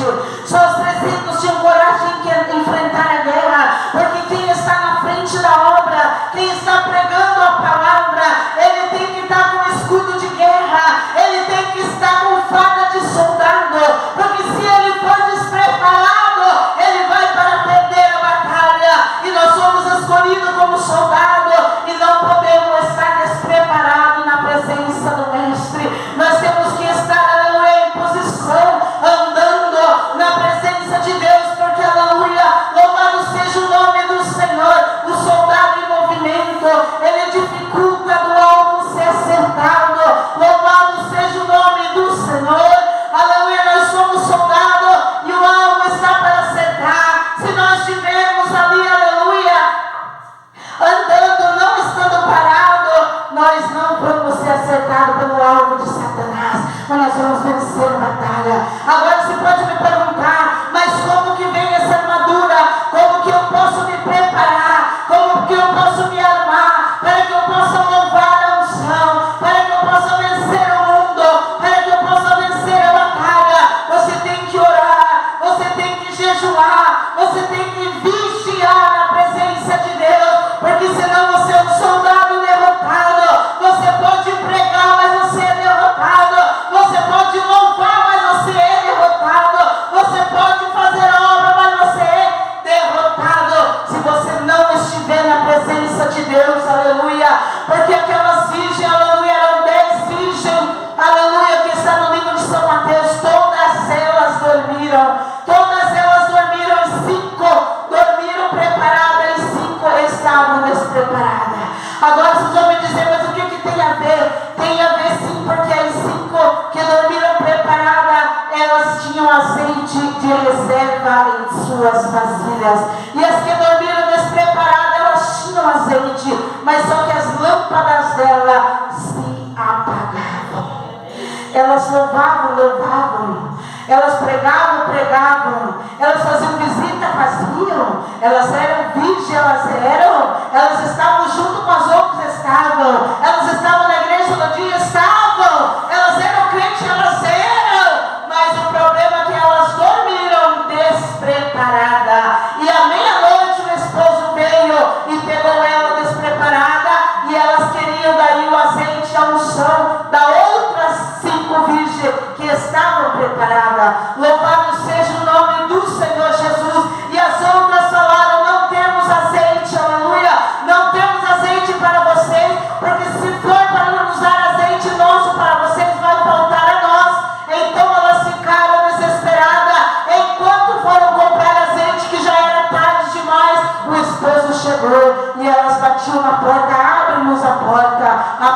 frente. Só os 300 tinham coragem de enfrentar a guerra, porque quem está na frente da obra, quem está pregando a palavra, ele tem que estar com escudo de guerra, ele tem que estar com farda de soldado, porque se ele for despreparado, ele vai para perder a batalha, e nós somos escolhidos como soldado, e não podemos estar despreparados na presença do Mestre. Nós temos que estar, aleluia, em posição, andando na presença de Deus, porque, aleluia, louvado seja o nome do Senhor. O soldado em movimento, ele dificulta do alvo ser acertado. Louvado seja o nome do Senhor. Aleluia, nós somos soldados e o alvo está para acertar. Se nós estivermos ali, aleluia, andando, não estando parado, nós não vamos ser acertados pelo alvo de Satanás, mas nós vamos vencer a batalha. Agora você pode me perguntar, mas como que vem essa armadura? Como que eu posso me preparar? Como que eu posso me armar para que eu possa louvar a unção, para que eu possa vencer o mundo, para que eu possa vencer a batalha? Você tem que orar, você tem que jejuar, você tem que vigiar na presença de Deus, porque senão você é um soldado derrotado. Você pode pregar, mas você é derrotado. Você pode louvar, mas você é derrotado. Você pode fazer a obra, mas você é derrotado se você não estiver na presença de Deus, aleluia. Porque aquelas virgens, aleluia, eram 10 virgens, aleluia, que está no livro de São Mateus. Todas elas dormiram, e 5 dormiram preparadas, e 5 estavam despreparadas. Agora vocês vão me dizer, mas o que tem a ver? Tem a ver sim, porque as 5 que dormiram preparadas, elas tinham azeite de reserva em suas vasilhas. E as que dormiram despreparadas, elas tinham azeite, mas só que as lâmpadas dela se apagavam. Elas louvavam, elas pregavam, elas faziam visita, faziam, elas eram virgens, elas estavam junto com as outras, elas estavam na igreja no dia, elas eram crentes, mas o problema é que elas dormiram despreparadas, e à meia-noite o esposo veio e pegou ela despreparada, e elas queriam daí o azeite, a unção da outras 5 virgens que estavam preparadas. Louvado seja o nome do Senhor Jesus. E as outras falaram: não temos azeite, aleluia, não temos azeite para vocês, porque se for para nos dar azeite nosso para vocês, vai faltar a nós. Então elas ficaram desesperadas. Enquanto foram comprar azeite, que já era tarde demais, o esposo chegou e elas batiam na porta: abre-nos a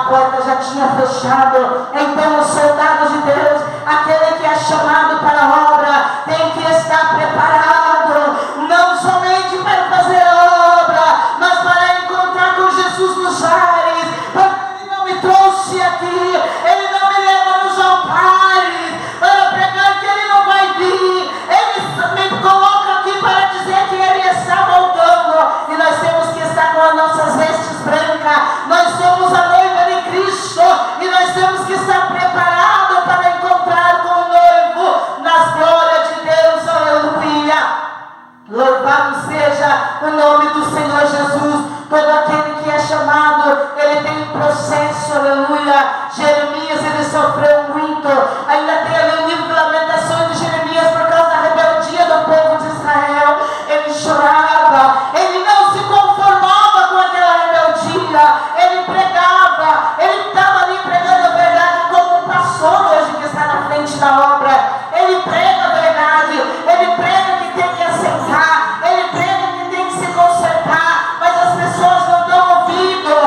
porta já tinha fechado. Então os soldados de Deus, aquele que é chamado para a obra, tem que estar preparado, não somente para fazer a obra, mas para encontrar com Jesus nos ares, porque Ele não me trouxe aqui, Ele não me leva nos altares para pregar que Ele não vai vir, Ele me coloca aqui para dizer que Ele está voltando, e nós temos que estar com as nossas vestes brancas. Nós somos a noiva de Cristo, e nós temos que estar preparados para encontrar com o noivo nas glórias de Deus, aleluia. Louvado seja o nome do Senhor Jesus. Todo aquele que é chamado, ele tem um processo, aleluia. Jeremias, ele sofreu muito. Ainda tem ali o livro de Lamentações de Jeremias por causa da rebeldia do povo de Israel. Ele chorava, ele não se conformava com aquela rebeldia, ele pregava, ele estava ali pregando a verdade, como um pastor hoje que está na frente da obra. Ele prega a verdade, ele prega que tem que aceitar, ele prega que tem que se consertar, mas as pessoas não dão ouvido.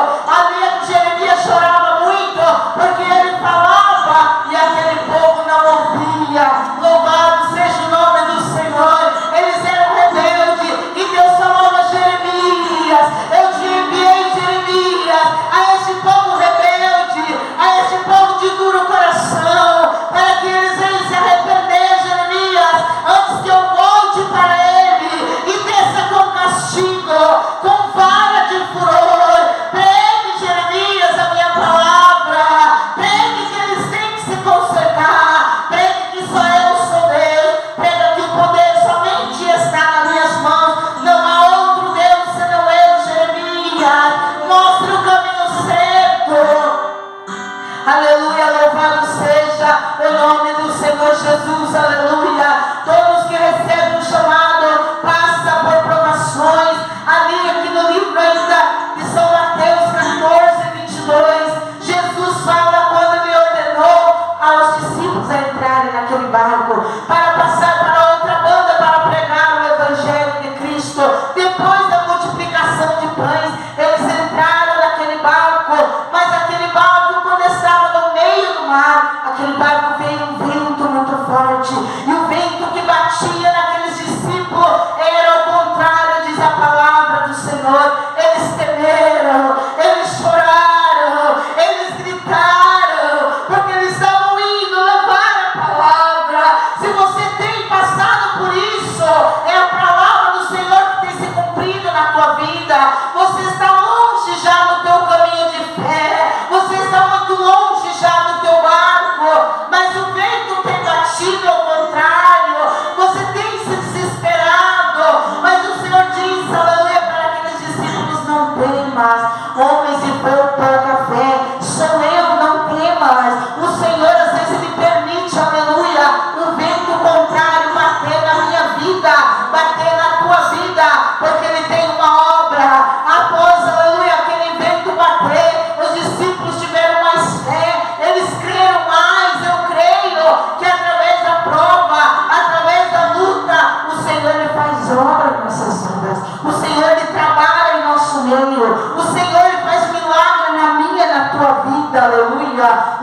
naquele barco veio um vento muito forte, e o vento que batia naqueles discípulos era ao contrário, diz a palavra do Senhor. Eles temeram, eles choraram, eles gritaram, porque eles estavam indo levar a palavra. Se você tem passado por isso, é a palavra do Senhor que tem se cumprido na tua vida. Você está longe já no teu caminho de fé, você está muito longe já no teu barco, mas o vento tem batido ao contrário, você tem se desesperado, mas o Senhor diz, aleluia, para aqueles discípulos: não temas, homens de pouca fé, sou eu, não temas. O Senhor às vezes Ele permite, aleluia, um vento contrário bater na minha vida, bater na tua vida, porque Ele tem uma obra. Após, aleluia, aquele vento bater, os discípulos tiveram mais fé, eles creram mais. Eu creio que através da prova, através da luta, o Senhor Ele faz obra em nossas vidas, o Senhor Ele trabalha em nosso meio, o Senhor Ele faz milagre na minha e na tua vida, aleluia.